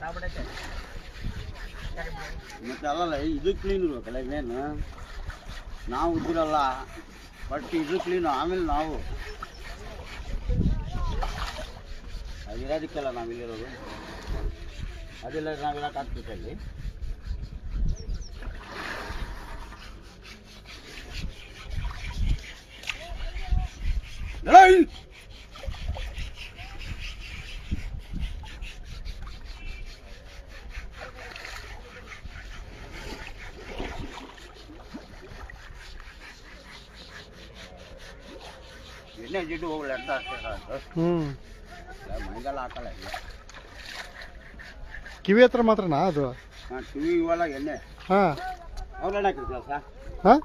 ಮತ್ತೆ ಅಲ್ಲಲ್ಲ ಇದು ಕ್ಲೀನ್ ಇರ್ಬೇಕಲ್ಲ ಇನ್ನೇನು ನಾವು ಇದ್ದಿರಲ್ಲ ಬಟ್ ಇದು ಕ್ಲೀನು ಆಮೇಲೆ ನಾವು ಅದಿರೋದಕ್ಕೆಲ್ಲ ನಾವಿಲ್ಲಿರೋದು ಅದೆಲ್ಲ ನಾವಿರೋಕೆ ಆಗ್ತೈತಲ್ಲಿ ಎಣ್ಣೆ ಜಿಡ್ಡು ಹೋಗ್ಲಿ ಅಂತ ಅಷ್ಟೇ ಮನೆಗೆಲ್ಲ ಹಾಕಲ್ಲ ಇಲ್ಲ ಕಿವಿ ಹತ್ರ ಮಾತ್ರನಾ ಅದು? ಹಾಂ ಕಿವಿ ಇವೆಲ್ಲ ಎಣ್ಣೆ ಹಾಂ ಅವ್ರೆಣ್ಣೆ ಹಾಕಿರ್ತೀವಲ್ಲ ಸರ್ ಹಾಂ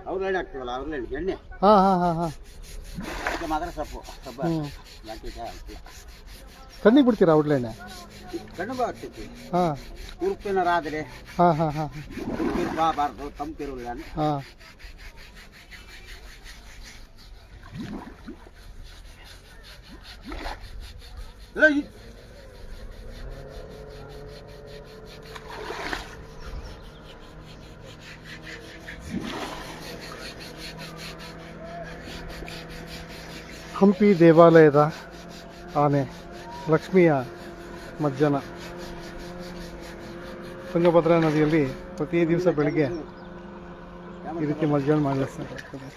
ಅವ್ರೆಣ್ಣೆ ಹಾಕ್ತೀವಲ್ಲ ಅವ್ರೆಣ್ಣೆ ಎಣ್ಣೆ ಹಾಂ ಹಾಂ ಹಾಂ ಹಾಂ ಅದಕ್ಕೆ ಮಾತ್ರ ಸೊಪ್ಪು ಯಾಕೆ ಹಾಕ್ತಿಲ್ಲ ಕಣ್ಣಿಗೆ ಬಿಡ್ತೀರಾ ಔಡ್ಲೆಣ್ಣೆ? ಕಣ್ಣು ಆಗ್ತೈತಿ ಹಾಂ ಉರುಪಿನಾರ ಆದರೆ ಹಾಂ ಹಾಂ ಹಾಂ ಉರುಪಿರಬಾರ್ದು ತಂಪಿರಲ್ಲ ಹಾಂ ಹಂಪಿ ದೇವಾಲಯದ ಆನೆ ಲಕ್ಷ್ಮಿಯ ಮಜ್ಜನ ತುಂಗಭದ್ರಾ ನದಿಯಲ್ಲಿ ಪ್ರತಿ ದಿವಸ ಬೆಳಗ್ಗೆ ಈ ರೀತಿ ಮಜ್ಜನ ಮಾಡಲಾಗ್ತದೆ.